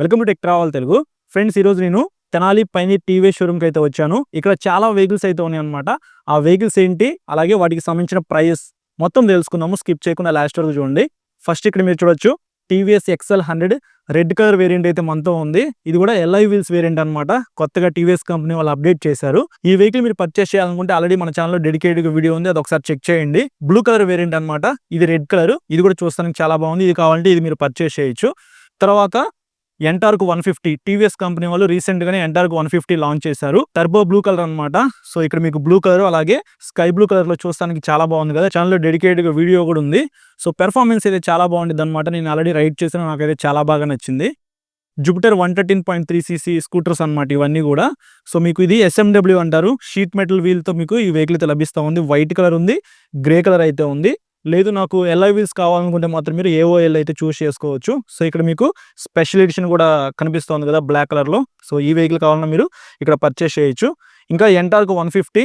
Welcome to tech travel Telugu. Friends, ఈరోజు నేను Tenali pioneer TVS షోరూమ్కి అయితే వచ్చాను. ఇక్కడ చాలా వెహికల్స్ అయితే ఉన్నాయన్నమాట. ఆ వెహికల్స్ ఏంటి, అలాగే వాటికి సంబంధించిన ప్రైస్ మొత్తం తెలుసుకుందాము. స్కిప్ చేయకుండా లాస్ట్ వరకు చూడండి. ఫస్ట్ ఇక్కడ మీరు చూడొచ్చు TVS Excel 100 red colour variant అయితే మనతో ఉంది. ఇది కూడా ఎల్ఐ వీల్స్ వేరియంట్ అనమాట. కొత్తగా టీవీఎస్ కంపెనీ వాళ్ళు అప్డేట్ చేశారు. ఈ వెహికల్ మీరు పర్చేస్ చేయాలనుకుంటే ఆల్రెడీ మన ఛానల్లో డెడికేటెడ్ వీడియో ఉంది, అది ఒకసారి చెక్ చేయండి. బ్లూ కలర్ వేరియంట్ అనమాట. ఇది రెడ్ కలర్. ఇది కూడా చూస్తానికి చాలా బాగుంది. ఇది కావాలంటే ఇది మీరు పర్చేస్ చేయొచ్చు. తర్వాత ఎంటార్క్ 150 టీవీఎస్ కంపెనీ వాళ్ళు రీసెంట్ గానే ఎంటార్క్ 150 లాంచ్ చేశారు. టర్బో బ్లూ కలర్ అనమాట. సో ఇక్కడ మీకు బ్లూ కలర్ అలాగే స్కై బ్లూ కలర్ లో చూస్తానికి చాలా బాగుంది కదా. ఛానల్లో డెడికేటెడ్ గా వీడియో కూడా ఉంది. సో పెర్ఫార్మెన్స్ అయితే చాలా బాగుంది అనమాట. నేను ఆల్రెడీ రైడ్ చేసిన, నాకైతే చాలా బాగా నచ్చింది. జూపిటర్ 113.3cc స్కూటర్స్ అనమాట ఇవన్నీ కూడా. సో మీకు ఇది SMW అంటారు. షీట్ మెటల్ వీల్ తో మీకు ఈ వెహికల్ అయితే లభిస్తూ ఉంది. వైట్ కలర్ ఉంది, గ్రే కలర్ అయితే ఉంది. లేదు నాకు ఎల్ఐ వీల్స్ కావాలనుకుంటే మాత్రం మీరు AOL అయితే చూస్ చేసుకోవచ్చు. సో ఇక్కడ మీకు స్పెషల్ ఎడిషన్ కూడా కనిపిస్తుంది కదా బ్లాక్ కలర్ లో. సో ఈ వెహికల్ కావాలన్నా మీరు ఇక్కడ పర్చేస్ చేయొచ్చు. ఇంకా ఎంటార్క్ 150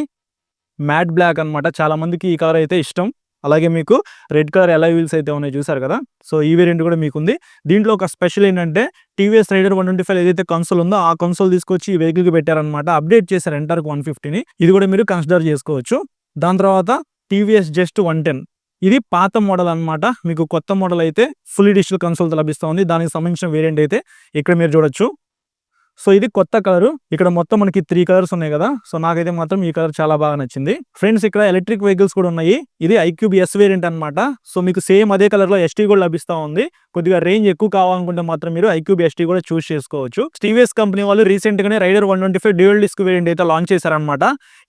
మ్యాట్ బ్లాక్ అనమాట. చాలా మందికి ఈ కలర్ అయితే ఇష్టం. అలాగే మీకు రెడ్ కలర్ ఎల్ఐ వీల్స్ అయితే ఉన్నాయి, చూసారు కదా. సో ఈ వేరియంట్ కూడా మీకు ఉంది. దీంట్లో ఒక స్పెషల్ ఏంటంటే టీవీఎస్ రైడర్ 125 ఏదైతే కన్సోల్ ఉందో ఆ కన్సోల్ తీసుకొచ్చి ఈ వెహికల్ కి పెట్టారనమాట. అప్డేట్ చేశారు ఎంటార్క్ 150ని. ఇది కూడా మీరు కన్సిడర్ చేసుకోవచ్చు. దాని తర్వాత టీవీఎస్ జస్ట్ 110. ఇది పాత మోడల్ అనమాట. మీకు కొత్త మోడల్ అయితే ఫుల్ డిజిటల్ కన్సోల్ తో లభిస్తూ ఉంది. దానికి సంబంధించిన వేరియంట్ అయితే ఇక్కడ మీరు చూడొచ్చు. సో ఇది కొత్త కలర్. ఇక్కడ మొత్తం మనకి 3 కలర్స్ ఉన్నాయి కదా. సో నాకైతే మాత్రం ఈ కలర్ చాలా బాగా నచ్చింది. ఫ్రెండ్స్, ఇక్కడ ఎలక్ట్రిక్ వెహికల్స్ కూడా ఉన్నాయి. ఇది iQube S వేరియంట్ అనమాట. సో మీకు సేమ్ అదే కలర్ లో ST కూడా లభిస్తూ ఉంది. కొద్దిగా రేంజ్ ఎక్కువ కావాలనుకుంటే మాత్రం మీరు iQube ST కూడా చూస్ చేసుకోవచ్చు. టీవీఎస్ కంపెనీ వాళ్ళు రీసెంట్ గానే రైడర్ 125 డ్యూయల్ డిస్క్ వేరియంట్ అయితే లాంచ్ చేశారనమాట.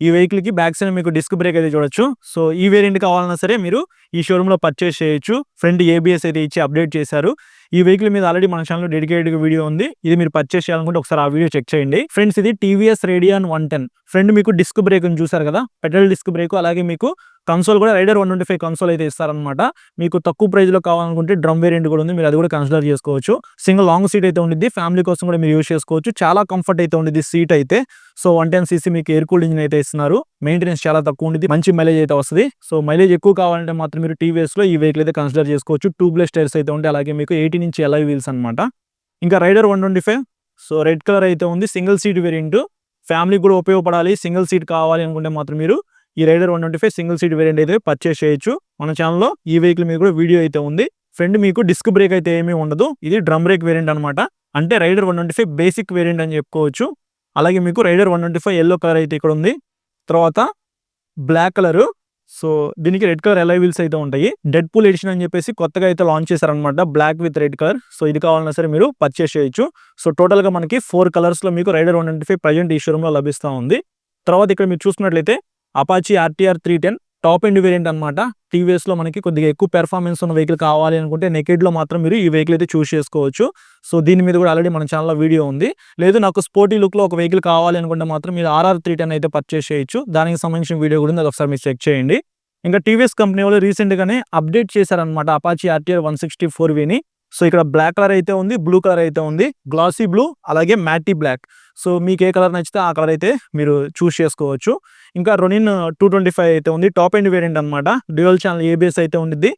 ఈ వెహికల్ కి బ్యాక్ సైడ్ మీకు డిస్క్ బ్రేక్ అయితే చూడొచ్చు. సో ఈ వేరియంట్ కావాలన్నా సరే మీరు ఈ షోరూమ్ లో పర్చేస్ చేయొచ్చు. ఫ్రంట్ ABS అయితే ఇచ్చి అప్డేట్ చేశారు. ఈ వెహికల్ మీద ఆల్రెడీ మన ఛానల్లో డెడికేటెడ్ వీడియో ఉంది. ఇది మీరు పర్చేస్ చేయాలనుకుంటే ఒకసారి ఆ వీడియో చెక్ చేయండి. ఫ్రెండ్స్, ఇది టీవీఎస్ రేడియాన్ 110. ఫ్రంట్ మీకు డిస్క్ బ్రేక్ చూసారు కదా, పెట్రోల్ డిస్క్ బ్రేక్. అలాగే మీకు కన్సోల్ కూడా రైడర్ 125 కన్సోల్ అయితే ఇస్తారనమాట. మీకు తక్కువ ప్రైస్ లో కావాలనుకుంటే డ్రమ్ వేరియంట్ కూడా ఉంది, మీరు అది కూడా కన్సిడర్ చేసుకోవచ్చు. సింగిల్ లాంగ్ సీట్ అయితే ఉండిద్ది. ఫ్యామిలీ కోసం కూడా మీరు యూస్ చేసుకోవచ్చు. చాలా కంఫర్ట్ అయితే ఉండిద్ది సీట్ అయితే. సో 110cc మీకు ఎయిర్ కూల్డ్ ఇంజిన్ అయితే ఇస్తున్నారు. మెయింటెనెన్స్ చాలా తక్కువ ఉండిద్ది. మంచి మైలేజ్ అయితే వస్తుంది. సో మైలేజ్ ఎక్కువ కావాలంటే మాత్రం మీరు టీవీఎస్ లో ఈ వెహికల్ అయితే కన్సిడర్ చేసుకోవచ్చు. ట్యూబ్లెస్ టైర్స్ అయితే ఉంటాయి. అలాగే మీకు 18 ఇంచ్ ఎల్ఐ వీల్స్ అనమాట. ఇంకా రైడర్ 125 సో రెడ్ కలర్ అయితే ఉంది. Single seat variant. ఫ్యామిలీ కూడా ఉపయోగపడాలి, సింగిల్ సీట్ కావాలి అనుకుంటే మాత్రం మీరు ఈ రైడర్ 125 సింగిల్ సీట్ వేరియంట్ అయితే పర్చేస్ చేయొచ్చు. మన ఛానల్లో ఈ వెహికల్ మీద కూడా వీడియో అయితే ఉంది. ఫ్రెండ్, మీకు డిస్క్ బ్రేక్ అయితే ఏమీ ఉండదు. ఇది డ్రమ్ బ్రేక్ వేరియంట్ అనమాట. అంటే రైడర్ 125 బేసిక్ వేరియంట్ అని చెప్పుకోవచ్చు. అలాగే మీకు రైడర్ 125 ఎల్లో కలర్ అయితే ఇక్కడ ఉంది. తర్వాత బ్లాక్ కలర్. సో దీనికి రెడ్ కలర్ ఎల్ఐ వీల్స్ అయితే ఉంటాయి. డెడ్ పూల్ ఎడిషన్ అని చెప్పేసి కొత్తగా అయితే లాంచ్ చేశారనమాట, black with red colour. So ఇది కావాలన్నా సరే మీరు పర్చేస్ చేయొచ్చు. సో టోటల్ గా మనకి 4 కలర్స్ లో మీకు రైడర్ 125 ప్రజెంట్ ఈ షోరూమ్ లో లభిస్తూ ఉంది. తర్వాత ఇక్కడ మీరు చూసుకున్నట్లయితే Apache RTR 310 top end variant అనమాట. టీవీఎస్ లో మనకి కొద్దిగా ఎక్కువ పెర్ఫార్మెన్స్ ఉన్న వెహికల్ కావాలి అనుకుంటే నెకెడ్ లో మాత్రం మీరు ఈ వెహికల్ అయితే చూస్ చేసుకోవచ్చు. సో దీని మీద కూడా ఆల్రెడీ మన ఛానల్లో వీడియో ఉంది. లేదు నాకు స్పోర్టీ లుక్ లో ఒక వెహికల్ కావాలి అనుకుంటే మాత్రం మీరు RR 310 అయితే పర్చేస్ చేయొచ్చు. దానికి సంబంధించిన వీడియో కూడా ఉంది, అది ఒకసారి మీరు చెక్ చేయండి. ఇంకా టీవీఎస్ కంపెనీ వాళ్ళు రీసెంట్ గానే అప్డేట్ చేశారనమాట అపాచీ RTR 164Vని. సో ఇక్కడ బ్లాక్ కలర్ అయితే ఉంది, బ్లూ కలర్ అయితే ఉంది, గ్లాసీ బ్లూ అలాగే మ్యాటీ బ్లాక్. సో మీకు ఏ కలర్ నచ్చితే ఆ కలర్ అయితే మీరు చూస్ చేసుకోవచ్చు. ఇంకా రొనిన్ 225 అయితే ఉంది. టాప్ ఎండ్ వేరియంట్ అనమాట. డ్యూయల్ ఛానల్ ABS అయితే ఉంది.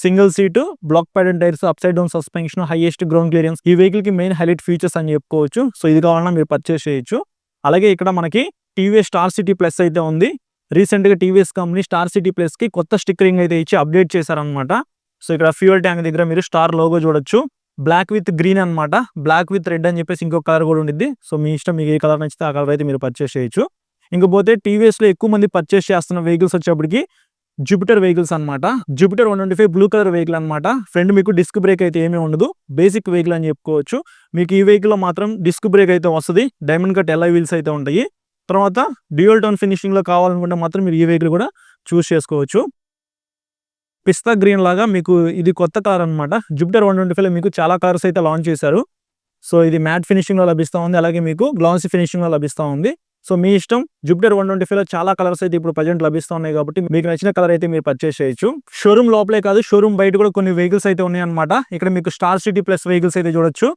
Single seat, black padded tyres, upside down suspension, highest ground clearance. ఈ వెహికల్ కి మెయిన్ హైలైట్ ఫీచర్స్ అని చెప్పుకోవచ్చు. సో ఇది కావాలన్నా మీరు పర్చేస్ చేయొచ్చు. అలాగే ఇక్కడ మనకి టీవీఎస్ స్టార్ సిటీ ప్లస్ అయితే ఉంది. రీసెంట్ గా TVS company star city plus కి కొత్త స్టిక్కరింగ్ అయితే ఇచ్చి అప్డేట్ చేశారనమాట. సో ఇక్కడ ఫ్యూయల్ ట్యాంక్ దగ్గర మీరు స్టార్ లోగో చూడొచ్చు. బ్లాక్ విత్ గ్రీన్ అనమాట. బ్లాక్ విత్ రెడ్ అని చెప్పేసి ఇంకో కలర్ కూడా ఉండిద్ది. సో మీ ఇష్టం, మీకు ఏ కలర్ నచ్చితే ఆ కలర్ అయితే మీరు పర్చేస్ చేయొచ్చు. ఇంకపోతే టీవీఎస్ లో ఎక్కువ మంది పర్చేస్ చేస్తున్న వెహికల్స్ వచ్చేప్పటికి జూపిటర్ వెహికల్స్ అనమాట. జూపిటర్ 125 బ్లూ కలర్ వెహికల్ అనమాట. ఫ్రంట్ మీకు డిస్క్ బ్రేక్ అయితే ఏమీ ఉండదు, బేసిక్ వెహికల్ అని చెప్పుకోవచ్చు. మీకు ఈ వెహికల్ లో మాత్రం డిస్క్ బ్రేక్ అయితే వస్తుంది. డైమండ్ కట్ ఎల్ఐ వీల్స్ అయితే ఉంటాయి. తర్వాత డ్యూయల్ టోన్ ఫినిషింగ్ లో కావాలనుకుంటే మాత్రం మీరు ఈ వెహికల్ కూడా చూస్ చేసుకోవచ్చు. పిస్తా గ్రీన్ లాగా మీకు ఇది కొత్త కార్ అనమాట. జూపిటర్ 125 మీకు చాలా కార్స్ అయితే లాంచ్ చేశారు. సో ఇది మ్యాట్ ఫినిషింగ్ లో లభిస్తూ ఉంది. అలాగే మీకు గ్లాసీ ఫినిషింగ్ లో లభిస్తూ ఉంది. సో మీ ఇష్టం. జూపిటర్ 125 లో చాలా కలర్స్ అయితే ఇప్పుడు ప్రజెంట్ లభిస్తూ ఉన్నాయి కాబట్టి మీకు నచ్చిన కలర్ అయితే మీరు పర్చేస్ చేయొచ్చు. షోరూమ్ లోపలే కాదు, షోరూమ్ బయట కూడా కొన్ని వెహికల్స్ అయితే ఉన్నాయి అనమాట. ఇక్కడ మీకు స్టార్ సిటీ ప్లస్ వెహికల్స్ అయితే చూడొచ్చు.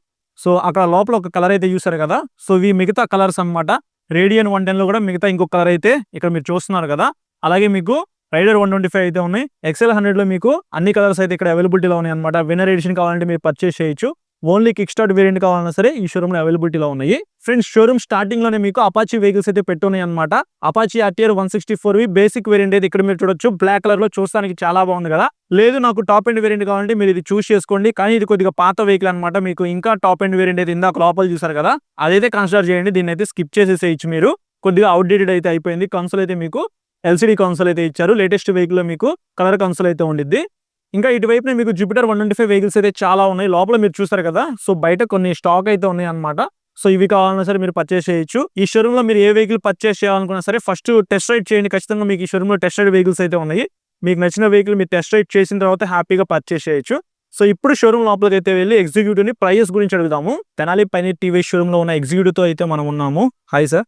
సో అక్కడ లోపల ఒక కలర్ అయితే చూసారు కదా. సో ఇవి మిగతా కలర్స్ అనమాట. రేడియన్ 110 లో కూడా మిగతా ఇంకొక కలర్ అయితే ఇక్కడ మీరు చూస్తున్నారు కదా. అలాగే మీకు రైడర్ 125 అయితే ఉన్నాయి. XL 100 లో మీకు అన్ని కలర్స్ అయితే ఇక్కడ అవైలబిలిటీలో ఉన్నాయి అనమాట. విన్నర్ ఎడిషన్ కావాలంటే మీరు పర్చేస్ చేయొచ్చు. ఓన్లీ కిక్ స్టార్ట్ వేరియంట్ కావాలన్నా సరే ఈ షోరూమ్ లో అవైలబిలిటీలో ఉన్నాయి. ఫ్రెండ్స్ షోరూమ్ స్టార్టింగ్ లోనే మీకు అపాచీ వెహికల్స్ అయితే పెట్టున్నాయి అనమాట. అపాచీ RTR 164 బేసిక్ వేరియంట్ అయితే ఇక్కడ మీరు చూడొచ్చు. బ్లాక్ కలర్ లో చూస్తానికి చాలా బాగుంది కదా. లేదు నాకు టాప్ ఎండ్ వేరియంట్ కావాలంటే మీరు ఇది చూస్ చేసుకోండి. కానీ ఇది కొద్దిగా పాత వెహికల్ అనమాట. మీకు ఇంకా టాప్ ఎండ్ వేరియంట్ అయితే ఇందాక లోపల చూసారు కదా, అదైతే కన్సిడర్ చేయండి. దీన్ని అయితే స్కిప్ చేసేసేయచ్చు. మీరు కొద్దిగా అవుట్డేటెడ్ అయితే అయిపోయింది. కన్సోల్ అయితే మీకు LCD కన్సోల్ అయితే ఇచ్చారు. లేటెస్ట్ వెహికల్ లో మీకు కలర్ కన్సోల్ అయితే ఉండిద్ది. ఇంకా ఇటువైపునే మీకు జూపిటర్ 125 వెహికల్స్ అయితే చాలా ఉన్నాయి. లోపల మీరు చూస్తారు కదా, సో బయట కొన్ని స్టాక్ అయితే ఉన్నాయి అనమాట. సో ఇవి కావాలన్నా సరే మీరు పర్చేస్ చేయొచ్చు. ఈ షోరూమ్ లో మీరు ఏ వెహికల్ పర్చేస్ చేయాలనుకున్నా సరే ఫస్ట్ టెస్ట్ రైడ్ చేయండి. ఖచ్చితంగా మీకు ఈ షోరూమ్ లో టెస్ట్ రైడ్ వెహికల్స్ అయితే ఉన్నాయి. మీకు నచ్చిన వెహికల్ మీరు టెస్ట్ రైడ్ చేసిన తర్వాత హ్యాపీగా పర్చేస్ చేయొచ్చు. సో ఇప్పుడు షోరూమ్ లోపలికి అయితే వెళ్ళి ఎగ్జిక్యూటివ్ ని ప్రైస్ గురించి అడుగుదాము. తెనాలి పైనీర్ టీవీఎస్ షోరూమ్ లో ఉన్న ఎగ్జిక్యూటివ్ తో అయితే మనం ఉన్నాము. Hi sir.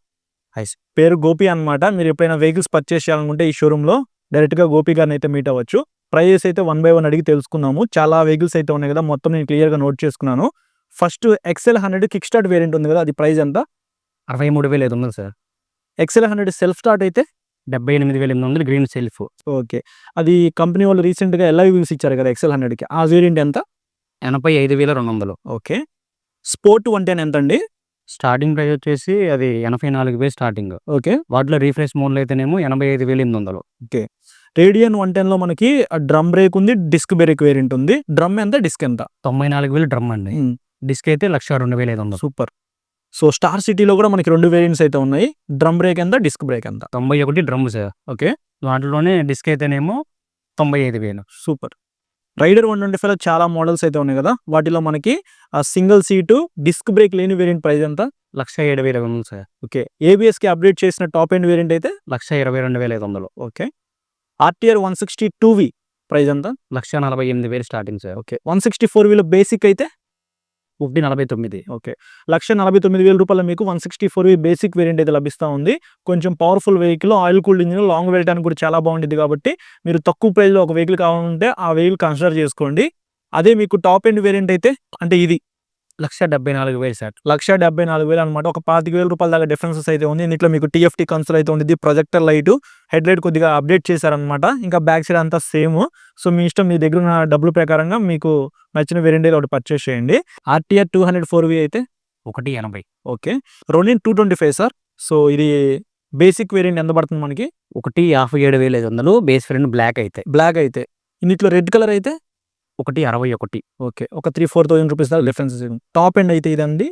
Hi sir. పేరు గోపి అనమాట. మీరు ఎప్పుడైనా వెహికల్స్ పర్చేస్ చేయాలనుకుంటే ఈ షోరూమ్ లో డైరెక్ట్ గా గోపి గారిని అయితే మీట్ అవ్వచ్చు. ప్రైజెస్ అయితే 1 by 1 అడిగి తెలుసుకుందాము. చాలా వెహికల్స్ అయితే ఉన్నాయి కదా, మొత్తం నేను క్లియర్ గా నోట్ చేసుకున్నాను. First XL 100 kick start variant ఉంది కదా, అది ప్రైస్ ఎంత? 63,500 సార్. XL 100 సెల్ఫ్ స్టార్ట్ అయితే 78,800 గ్రీన్ సెల్ఫ్. ఓకే. అది కంపెనీ వాళ్ళు రీసెంట్ గా ఎలా వీల్స్ ఇచ్చారు కదా XL 100 కి, ఆ వేరియంట్ ఎంత? 85,200. ఓకే. స్పోర్ట్ 110 ఎంత అండి? స్టార్టింగ్ ప్రైస్ వచ్చేసి అది 84,000 స్టార్టింగ్. ఓకే. వాటిలో రీఫ్రెష్ మోడ్లో అయితేనేమో 85,800. ఓకే. రేడియన్ 110 లో మనకి డ్రమ్ బ్రేక్ ఉంది, డిస్క్ బ్రేక్ వేరియంట్ ఉంది. డ్రమ్ ఎంత, డిస్క్ ఎంత? 94,000 డ్రమ్ అండి. డిస్క్ అయితే 1,02,500. సూపర్. సో స్టార్ సిటీలో కూడా మనకి 2 వేరియంట్స్ అయితే ఉన్నాయి. డ్రమ్ బ్రేక్ ఎంత, డిస్క్ బ్రేక్ ఎంత? 91 డ్రమ్ సార్. ఓకే. వాటిలోనే డిస్క్ అయితేనేమో 95,000. సూపర్. రైడర్ 125 లో చాలా మోడల్స్ అయితే ఉన్నాయి కదా, వాటిలో మనకి సింగిల్ సీటు డిస్క్ బ్రేక్ లేని వేరియంట్ ప్రైస్ ఎంత? 1,07,500 సార్. ఓకే. ABS కి అప్డేట్ చేసిన టాప్ ఎండ్ వేరియంట్ అయితే 1,22,500. ఓకే. RTR 162V ప్రైస్ ఎంత? 1,48,000 స్టార్టింగ్ సార్. ఓకే. 164V లో బేసిక్ అయితే 1,49,000. ఓకే. 1,49,000 రూపాయలు మీకు 164V బేసిక్ వేరియంట్ అయితే లభిస్తూ ఉంది. కొంచెం powerful vehicle, oil cooled engine, long వెళ్ళడానికి కూడా చాలా బాగుంటుంది. కాబట్టి మీరు తక్కువ ప్రైస్ లో ఒక వెహికల్ కావాలంటే ఆ వెహికల్ కన్సిడర్ చేసుకోండి. అదే మీకు టాప్ ఎండ్ వేరియంట్ అయితే అంటే ఇది 1,74,000 సార్. 1,74,000 అనమాట. ఒక 25,000 రూపాయల దాకా డిఫరెన్సెస్ అయితే ఉంది. ఇందులో మీకు TFT కన్సోల్ అయితే ఉంది, ప్రొజెక్టర్ లైట్, హెడ్ లైట్ కొద్దిగా అప్డేట్ చేశారనమాట. ఇంకా బ్యాక్ సైడ్ అంతా సేమ్. సో మీ ఇష్టం, మీ దగ్గర ఉన్న డబ్బుల ప్రకారంగా మీకు నచ్చిన వేరియంట్ అయితే ఒకటి పర్చేస్ చేయండి. RTR 204V అయితే 1,80,000. ఓకే. Ronin 225 sir. సో ఇది బేసిక్ వేరియంట్ ఎంత పడుతుంది మనకి? 1,57,500 బేస్ వేరియంట్ బ్లాక్ అయితే. ఇందులో రెడ్ కలర్ అయితే 1,61. ఓకే. ఒక 3,000-4,000 రూపీస్ దాకా డిఫరెన్సెస్. టాప్ ఎండ్ అయితే ఇదండి,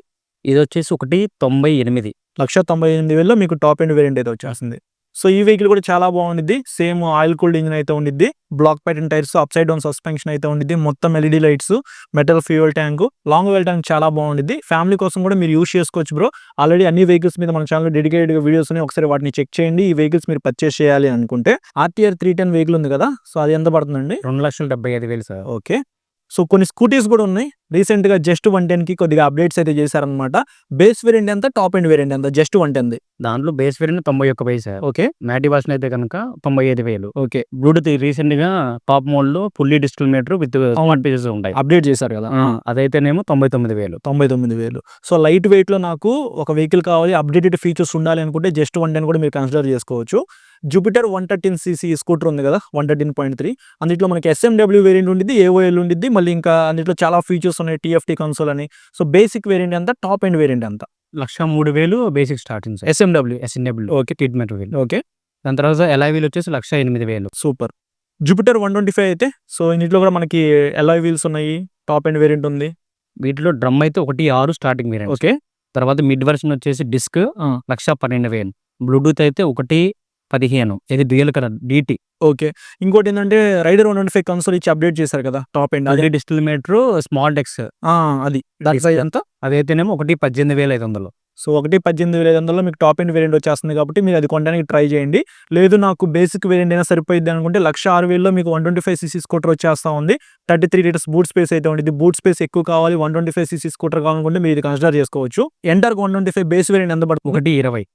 ఇది వచ్చేసి 1,98,000. 1,98,000లో మీకు టాప్ ఎండ్ వేరియంట్ అయితే వచ్చేస్తుంది. సో ఈ వెహికల్ కూడా చాలా బాగుండిద్ది. సేమ్ ఆయిల్ కూల్డ్ ఇంజిన్ అయితే ఉండిద్ది. Block pattern tyres, upside down suspension అయితే ఉండిద్ది. మొత్తం LED lights, metal fuel tank, long వెళ్ళడానికి చాలా బాగుండిద్ది. ఫ్యామిలీ కోసం కూడా మీరు యూస్ చేసుకోవచ్చు బ్రో. ఆల్రెడీ అన్ని వెహికల్స్ మీద మన ఛానల్ డెడికేటెడ్ వీడియోస్ ఉన్నాయి, ఒకసారి వాటిని చెక్ చేయండి. ఈ వెహికల్స్ మీరు పర్చేస్ చేయాలి అనుకుంటే. RTR 310 వెహికల్ ఉంది కదా, సో అది ఎంత పడుతుందండి? 2,75,000 సార్. ఓకే. సో కొన్ని స్కూటీస్ కూడా ఉన్నాయి. రీసెంట్ గా జస్ట్ 110 కి కొద్దిగా అప్డేట్స్ అయితే చేశారనమాట. బేస్ వేరియంట్ ఎంత, టాప్ ఎండ్ వేరియంట్ ఎంత? జస్ట్ 110. దాంట్లో base variant 91,000 sir. Okay. మ్యాటి version అయితే కనుక 95,000. ఓకే. బ్లూటూత్ రీసెంట్ గా టాప్ మోడ్ లో fully digital meter with pieces ఉంటాయి, అప్డేట్ చేశారు కదా, అదైతేనేమో 99,000. 99,000. సో లైట్ వెయిట్ లో నాకు ఒక వెహికల్ కావాలి, అప్డేటెడ్ ఫీచర్స్ ఉండాలి అనుకుంటే జస్ట్ 110 కూడా మీరు కన్సిడర్ చేసుకోవచ్చు. జూపిటర్ 113cc స్కూటర్ ఉంది కదా, 113.3. అందులో మనకి SMW వేరియంట్ ఉండిద్ది, AOL ఉండిద్ది. మళ్ళీ ఇంకా అందులో చాలా ఫీచర్స్ ఉన్నాయి, TFT కన్సోల్ అని. సో బేసిక్ వేరియంట్ ఎంత, టాప్ ఎండ్ వేరియంట్ ఎంత? 1,03,000 basic starting. SMW. Okay. Treatment wheel. Okay. దాని తర్వాత ఎలాయ్ వీల్ వచ్చేసి 1,08,000. సూపర్. జూపిటర్ 125 అయితే, సో ఇందులో కూడా మనకి ఎలాయ్ వీల్స్ ఉన్నాయి, టాప్ ఎండ్ వేరియంట్ ఉంది. వీటిలో డ్రమ్ అయితే 1,6 స్టార్టింగ్ వేరియంట్. ఓకే. తర్వాత మిడ్ వర్షన్ వచ్చేసి డిస్క్ 1,12,000. బ్లూటూత్ అయితే 1,15. ఇది డ్యూయల్ కలర్ DT. ఓకే. ఇంకోటి ఏంటంటే రైడర్ 125 కన్సోల్ ఇచ్చి అప్డేట్ చేశారు కదా, టాప్ ఎండ్ అదే డిజిటల్ మీటర్ స్మాల్ డెక్స్. అది దాని సైజ్ ఎంత? అదైతేనేమో 1,18,500. సో 1,18,500లో మీకు టాప్ ఎండ్ వేరియంట్ వచ్చేస్తుంది. కాబట్టి మీరు అది కొనడానికి ట్రై చేయండి. లేదు నాకు బేసిక్ వేరియంట్ అయినా సరిపోయింది అనుకుంటే 1,06,000లో మీకు 125cc స్కూటర్ వచ్చేస్తా ఉంది. 33 లీటర్స్ బూట్ స్పేస్ అయితే ఉంటుంది. బూట్ స్పేస్ ఎక్కువ కావాలి, 125cc స్కూటర్ కావాలనుకుంటే మీరు ఇది కన్సిడర్ చేసుకోవచ్చు. ఎంటర్ 125 బేస్ వేరియంట్ ఎంత పడుతుంది? 1,20.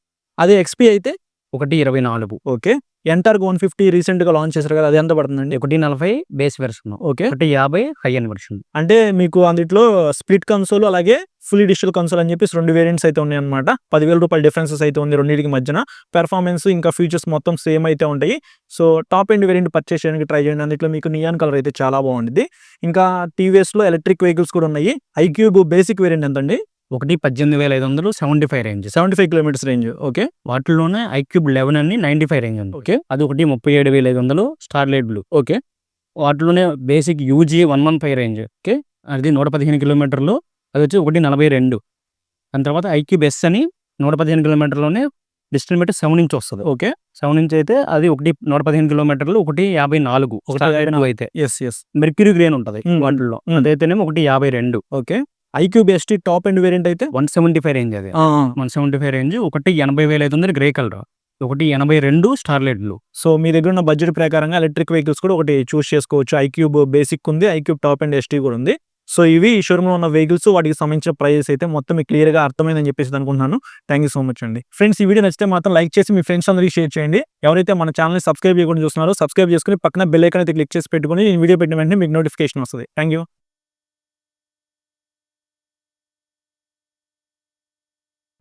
అదే XP అయితే ఒకటి 24, ఓకే. ఎంటార్క్ 150 రీసెంట్ గా లాంచ్ చేశారు కదా, అది ఎంత పడుతుందండి? ఒకటి 40 బేస్ వెర్షన్, ఓకే. ఒకటి 50 హై ఎండ్ వెర్షన్. అంటే మీకు అందులో స్ప్లిట్ కన్సోల్ అలాగే ఫుల్ డిజిటల్ కన్సోల్ అని చెప్పేసి 2 వేరియంట్స్ అయితే ఉన్నాయన్నమాట. 10,000 రూపాయల డిఫరెన్సెస్ అయితే ఉంది రెండింటికి మధ్యన. పెర్ఫార్మెన్స్ ఇంకా ఫీచర్స్ మొత్తం సేమ్ అయితే ఉంటాయి. So top end variant purchase చేయడానికి ట్రై చేయండి. అందులో మీకు నియాన్ కలర్ అయితే చాలా బాగుంటుంది. ఇంకా టీవీఎస్ లో ఎలక్ట్రిక్ వెహికల్స్ కూడా ఉన్నాయి. ఐక్యూబ్ బేసిక్ వేరియంట్ ఎంత అండి? ఒకటి 18,500 75 రేంజ్, 75 కిలోమీటర్స్ రేంజ్. ఓకే. వాటిలోనే ఐక్యూబ్ 11 అని 95 రేంజ్ ఉంది. ఓకే. అది ఒకటి 37,500 స్టార్లైట్ బ్లూ. ఓకే. వాటిలోనే బేసిక్ యూజీ 115 రేంజ్, ఓకే. అది 115 కిలోమీటర్లు, అది వచ్చి ఒకటి 42. దాని తర్వాత ఐక్యూబ్ ఎస్ అని 115 కిలోమీటర్లోనే డిజిటల్ మీటర్ 7 ఇంచ్ వస్తుంది. ఓకే. 7 ఇంచ్ అయితే అది ఒకటి 115 కిలోమీటర్లు, ఒకటి 54. స్టార్లైట్ బ్లూ అయితే ఎస్ ఎస్. మెర్క్యూరీ గ్రేన్ ఉంటుంది Hmm. వాటిల్లో, Hmm. అదైతేనేమో ఒకటి 52. Okay. IQube ST top end variant అయితే 175 రేంజ్, అది 175 రేంజ్, ఒకటి 80,500 గ్రే కలర్, ఒకటి 82 స్టార్లైట్ బ్లూ. సో మీ దగ్గర ఉన్న బడ్జెట్ ప్రకారంగా ఎలక్ట్రిక్ వెహికల్స్ కూడా ఒకటి చూస్ చేసుకోవచ్చు. ఐక్యూబ్ బేసిక్ ఉంది, ఐక్యూబ్ టాప్ అండ్ ఎస్టీ కూడా ఉంది. సో ఇవి ఈ షోరూమ్ లో ఉన్న వెహికల్స్, వాటికి సంబంధించిన ప్రైజెస్ అయితే మొత్తం మీకు క్లియర్ గా అర్థమైందని చెప్పేసి అనుకుంటున్నాను. థ్యాంక్ యూ సో మచ్ అండి. ఫ్రెండ్స్, ఈ వీడియో నచ్చితే మాత్రం లైక్ చేసి మీ ఫ్రెండ్స్ అందరికీ షేర్ చేయండి. ఎవరైతే మన ఛానల్ సబ్స్క్రైబ్ చేయకుండా చూస్తున్నారో సబ్స్క్రైబ్ చేసుకుని పక్కన బెల్ ఐకాన్ అయితే క్లిక్ చేసి పెట్టుకుని ఈ వీడియో పెట్టిన వెంటనే మీకు నోటిఫికేషన్ వస్తుంది. Thank you.